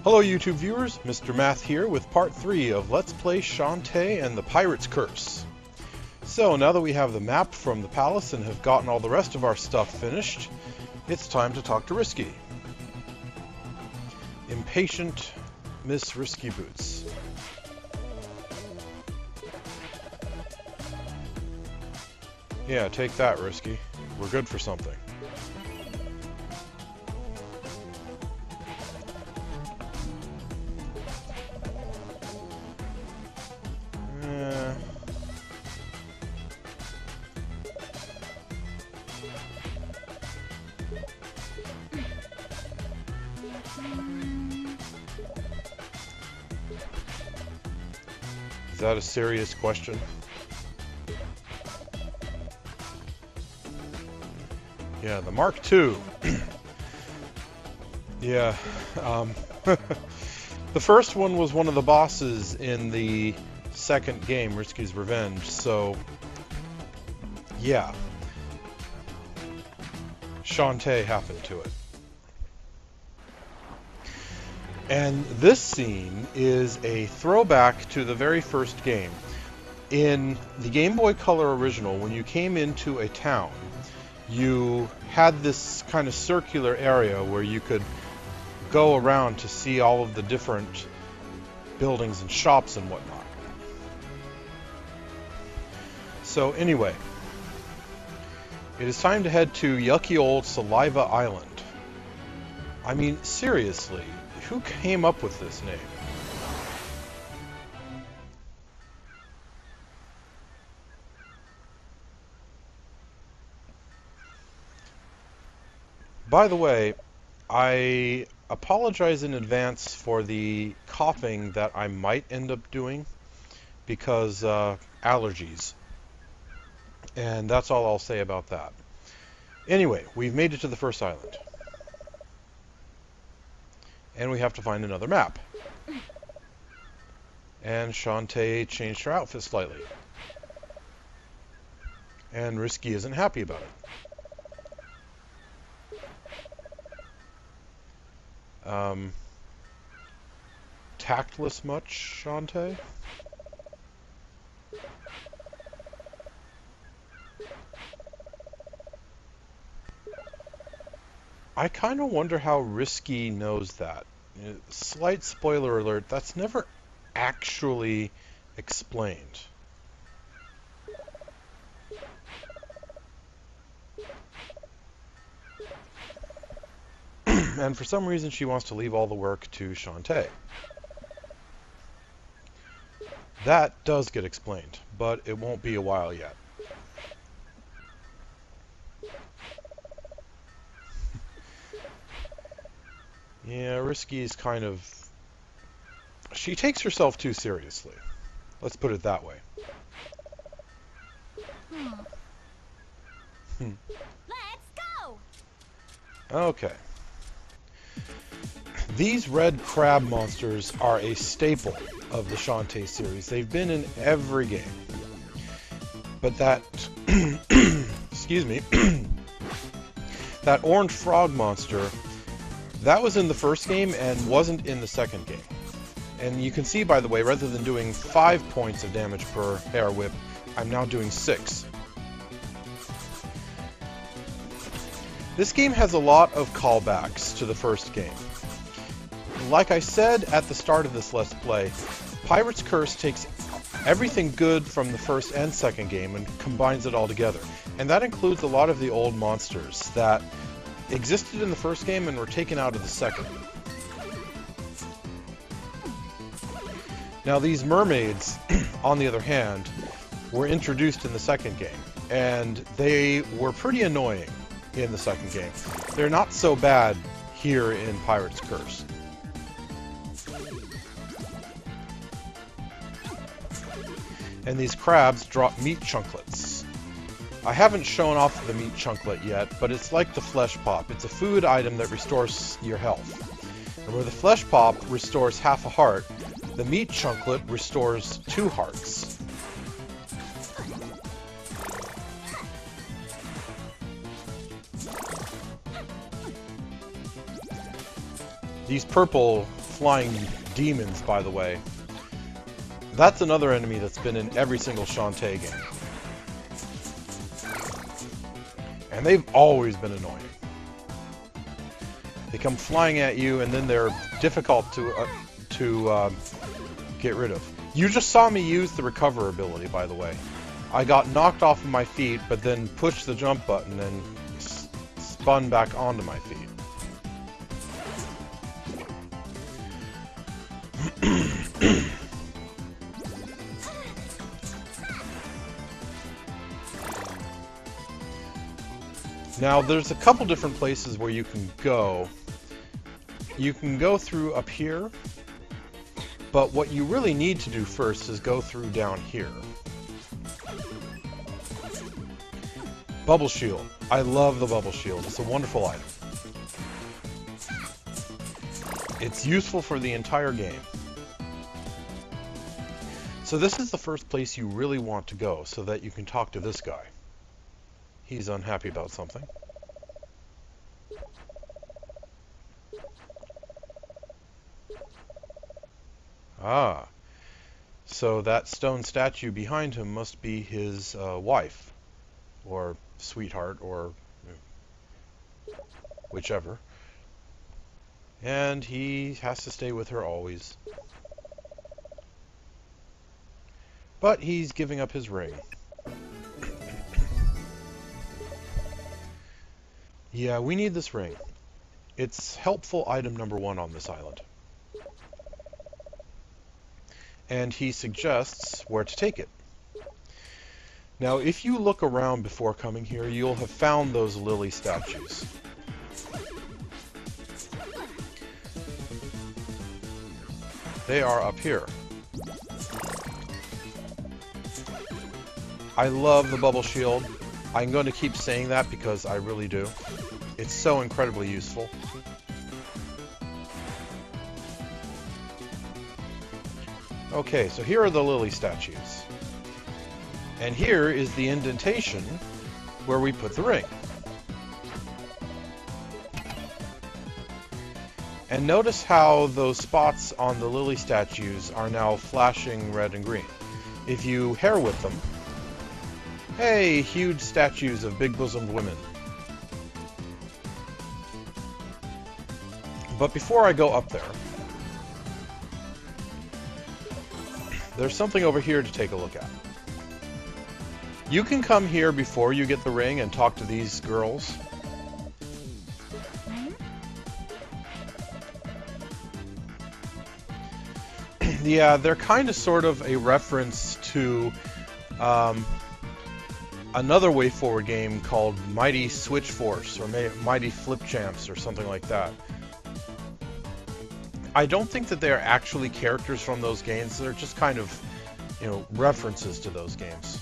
Hello YouTube viewers, Mr. Math here with part 3 of Let's Play Shantae and the Pirate's Curse. So now that we have the map from the palace and have gotten all the rest of our stuff finished, it's time to talk to Risky. Impatient Miss Risky Boots. Yeah, take that, Risky. We're good for something. Is that a serious question? Yeah, the Mark II. Yeah, the first one was one of the bosses in the second game, Risky's Revenge, so yeah. Shantae happened to it. And this scene is a throwback to the very first game. In the Game Boy Color original, when you came into a town, you had this kind of circular area where you could go around to see all of the different buildings and shops and whatnot. So anyway, it is time to head to yucky old Saliva Island. I mean, seriously, who came up with this name? By the way, I apologize in advance for the coughing that I might end up doing because allergies. And that's all I'll say about that. Anyway, we've made it to the first island. And we have to find another map. And Shantae changed her outfit slightly. And Risky isn't happy about it. Tactless much, Shantae? I kind of wonder how Risky knows that. Slight spoiler alert, that's never actually explained. And for some reason she wants to leave all the work to Shantae. That does get explained, but it won't be a while yet. Yeah, Risky is kind of... She takes herself too seriously. Let's put it that way. Let's go! Okay. These red crab monsters are a staple of the Shantae series. They've been in every game. But that... excuse me. That orange frog monster... That was in the first game and wasn't in the second game. And you can see, by the way, rather than doing 5 points of damage per air whip, I'm now doing 6. This game has a lot of callbacks to the first game. Like I said at the start of this Let's Play, Pirate's Curse takes everything good from the first and second game and combines it all together. And that includes a lot of the old monsters that existed in the first game and were taken out of the second. Now these mermaids, on the other hand, were introduced in the second game, and they were pretty annoying in the second game. They're not so bad here in Pirate's Curse. And these crabs drop meat chunklets. I haven't shown off the meat chunklet yet, but it's like the flesh pop. It's a food item that restores your health. And where the flesh pop restores half a heart, the meat chunklet restores 2 hearts. These purple flying demons, by the way. That's another enemy that's been in every single Shantae game. And they've always been annoying. They come flying at you, and then they're difficult to get rid of. You just saw me use the recover ability, by the way. I got knocked off of my feet, but then pushed the jump button and spun back onto my feet. Now, there's a couple different places where you can go. You can go through up here, but what you really need to do first is go through down here. Bubble Shield. I love the Bubble Shield. It's a wonderful item. It's useful for the entire game. So this is the first place you really want to go so that you can talk to this guy. He's unhappy about something. Ah, so that stone statue behind him must be his wife, or sweetheart, or whichever. And he has to stay with her always. But he's giving up his ring. Yeah, we need this ring. It's helpful item number 1 on this island. And he suggests where to take it. Now, if you look around before coming here, you'll have found those lily statues. They are up here. I love the bubble shield. I'm going to keep saying that because I really do. It's so incredibly useful. Okay, so here are the lily statues. And here is the indentation where we put the ring. And notice how those spots on the lily statues are now flashing red and green. If you hair whip them, hey, huge statues of big-bosomed women. But before I go up there, there's something over here to take a look at. You can come here before you get the ring and talk to these girls. Yeah, they're kind of sort of a reference to another WayForward game called Mighty Switch Force or Mighty Flip Champs or something like that. I don't think that they are actually characters from those games. They're just kind of, you know, references to those games.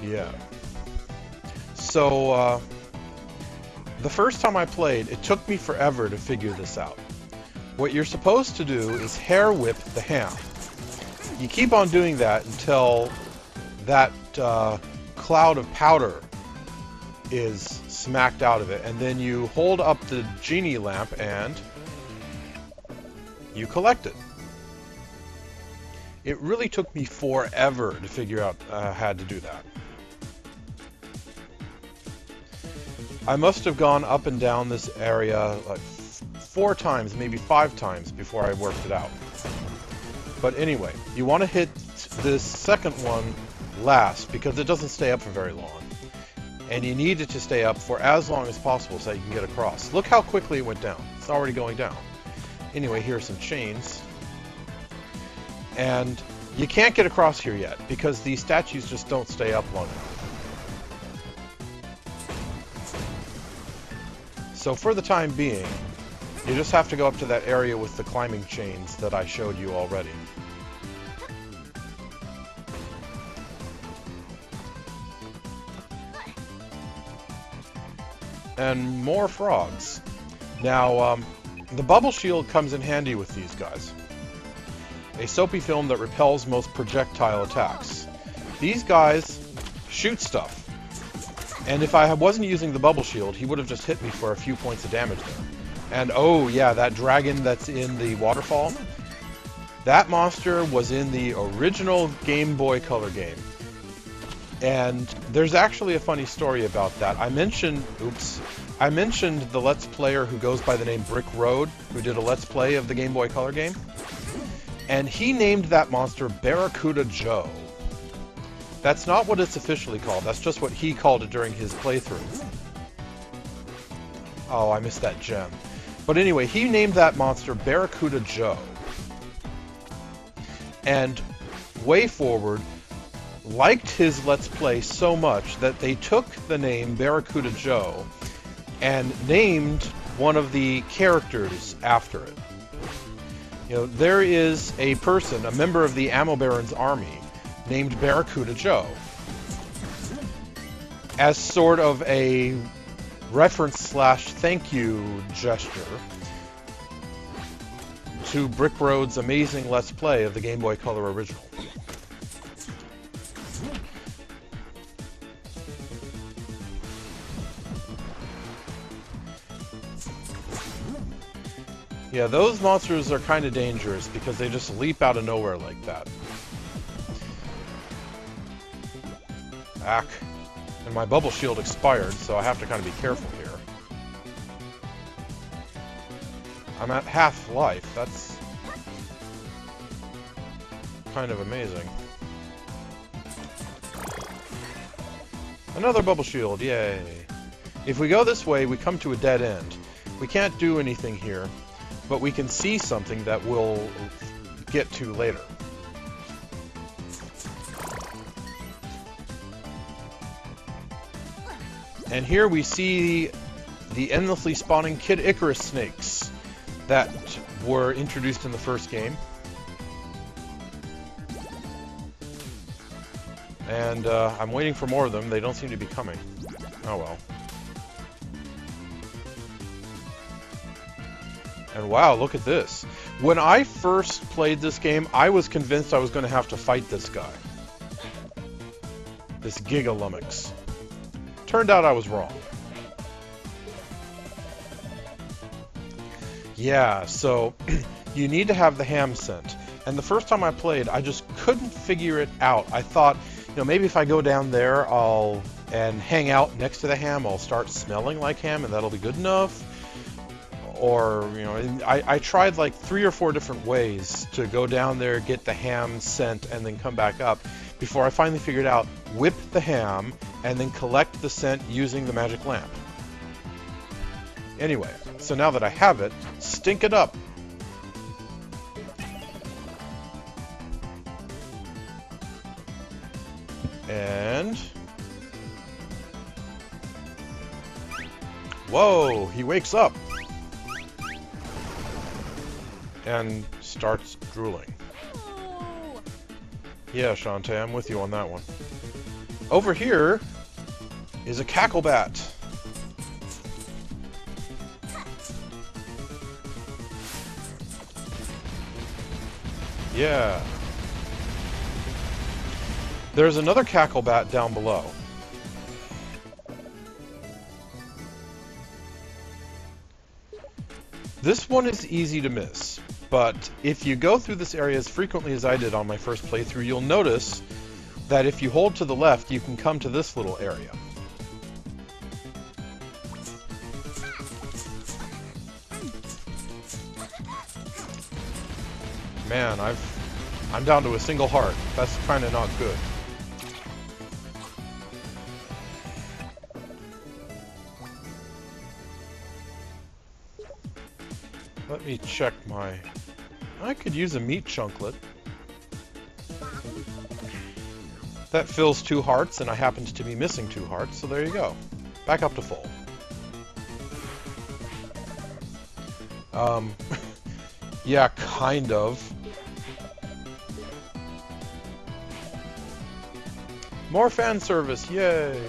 Yeah. So, the first time I played, it took me forever to figure this out. What you're supposed to do is hair whip the ham. You keep on doing that until that cloud of powder is smacked out of it, and then you hold up the genie lamp and you collect it. It really took me forever to figure out how to do that. I must have gone up and down this area like 4 times, maybe 5 times before I worked it out. But anyway, you want to hit this second one last because it doesn't stay up for very long. And you need it to stay up for as long as possible so that you can get across. Look how quickly it went down. It's already going down. Anyway, here are some chains. And you can't get across here yet because these statues just don't stay up long enough. So for the time being, you just have to go up to that area with the climbing chains that I showed you already. And more frogs. Now, the bubble shield comes in handy with these guys. A soapy film that repels most projectile attacks. These guys shoot stuff. And if I wasn't using the bubble shield, he would have just hit me for a few points of damage there. And oh yeah, that dragon that's in the waterfall, that monster was in the original Game Boy Color game. And there's actually a funny story about that. I mentioned the Let's Player who goes by the name Brick Road, who did a Let's Play of the Game Boy Color game. And he named that monster Barracuda Joe. That's not what it's officially called. That's just what he called it during his playthrough. Oh, I missed that gem. But anyway, he named that monster Barracuda Joe. And WayForward liked his Let's Play so much that they took the name Barracuda Joe and named one of the characters after it. You know, there is a person, a member of the Ammo Baron's army, named Barracuda Joe, as sort of a reference / thank you gesture to Brick Road's amazing Let's Play of the Game Boy Color original. Yeah, those monsters are kind of dangerous because they just leap out of nowhere like that. Ack. And my bubble shield expired, so I have to kind of be careful here. I'm at half life. That's kind of amazing. Another bubble shield, yay. If we go this way, we come to a dead end. We can't do anything here, but we can see something that we'll get to later. And here we see the endlessly spawning Kid Icarus snakes that were introduced in the first game. And I'm waiting for more of them. They don't seem to be coming. Oh well. And wow, look at this. When I first played this game, I was convinced I was going to have to fight this guy. This Giga Lummox. Turned out I was wrong. Yeah, so you need to have the ham scent. And the first time I played, I just couldn't figure it out. I thought, you know, maybe if I go down there and hang out next to the ham, I'll start smelling like ham and that'll be good enough. Or, you know, I tried like 3 or 4 different ways to go down there, get the ham scent, and then come back up before I finally figured out whip the ham and then collect the scent using the magic lamp. Anyway, so now that I have it, stink it up. And... whoa, he wakes up! And starts drooling. Yeah, Shantae, I'm with you on that one. Over here is a cacklebat. Yeah. There's another cacklebat down below. This one is easy to miss, but if you go through this area as frequently as I did on my first playthrough, you'll notice that if you hold to the left, you can come to this little area. Man, I'm down to a single heart. That's kind of not good. Let me check my... I could use a meat chunklet. That fills 2 hearts, and I happened to be missing 2 hearts, so there you go. Back up to full. Yeah, kind of. More fan service, yay!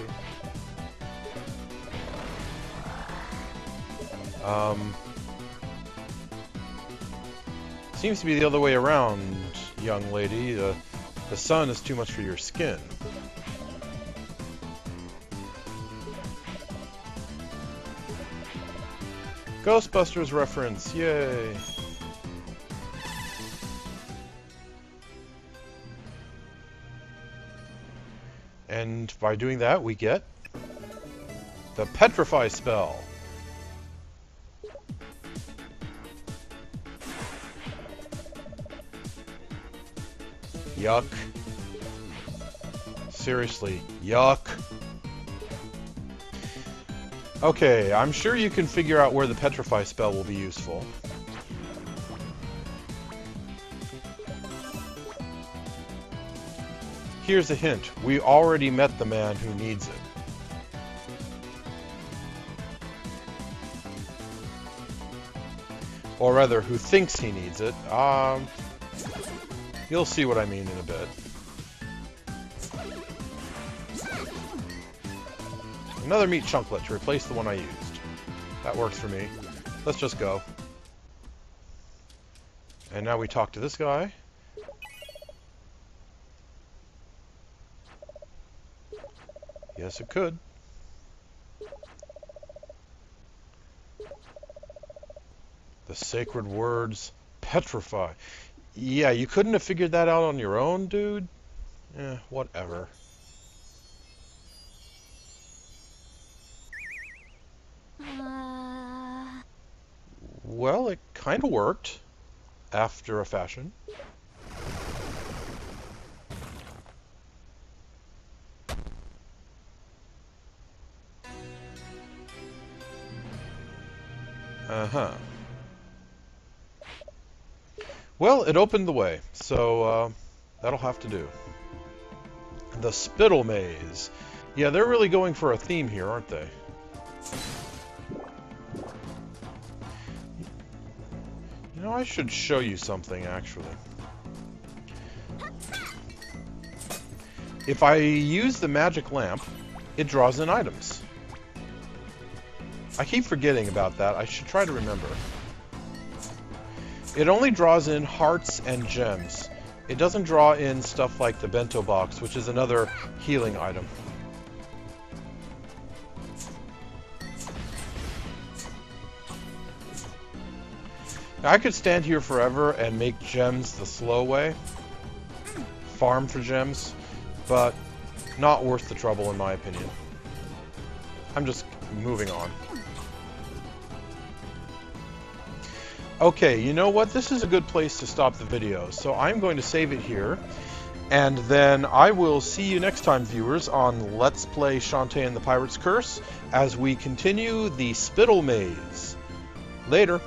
Seems to be the other way around, young lady. The sun is too much for your skin. Ghostbusters reference, yay! And by doing that, we get the Petrify spell. Yuck. Seriously, yuck. Okay, I'm sure you can figure out where the Petrify spell will be useful. Here's a hint. We already met the man who needs it. Or rather, who thinks he needs it. You'll see what I mean in a bit. Another meat chunklet to replace the one I used. That works for me. Let's just go. And now we talk to this guy. Yes, it could. The sacred words, petrify. Yeah, you couldn't have figured that out on your own, dude? Whatever. Well, it kind of worked. After a fashion. Uh-huh. Well, it opened the way, so that'll have to do. The Spittle Maze. Yeah, they're really going for a theme here, aren't they? You know, I should show you something, actually. If I use the magic lamp, it draws in items. I keep forgetting about that. I should try to remember. It only draws in hearts and gems. It doesn't draw in stuff like the bento box, which is another healing item. Now, I could stand here forever and make gems the slow way. Farm for gems, but not worth the trouble in my opinion. I'm just moving on. Okay, you know what? This is a good place to stop the video, so I'm going to save it here, and then I will see you next time, viewers, on Let's Play Shantae and the Pirate's Curse, as we continue the Spittle Maze. Later.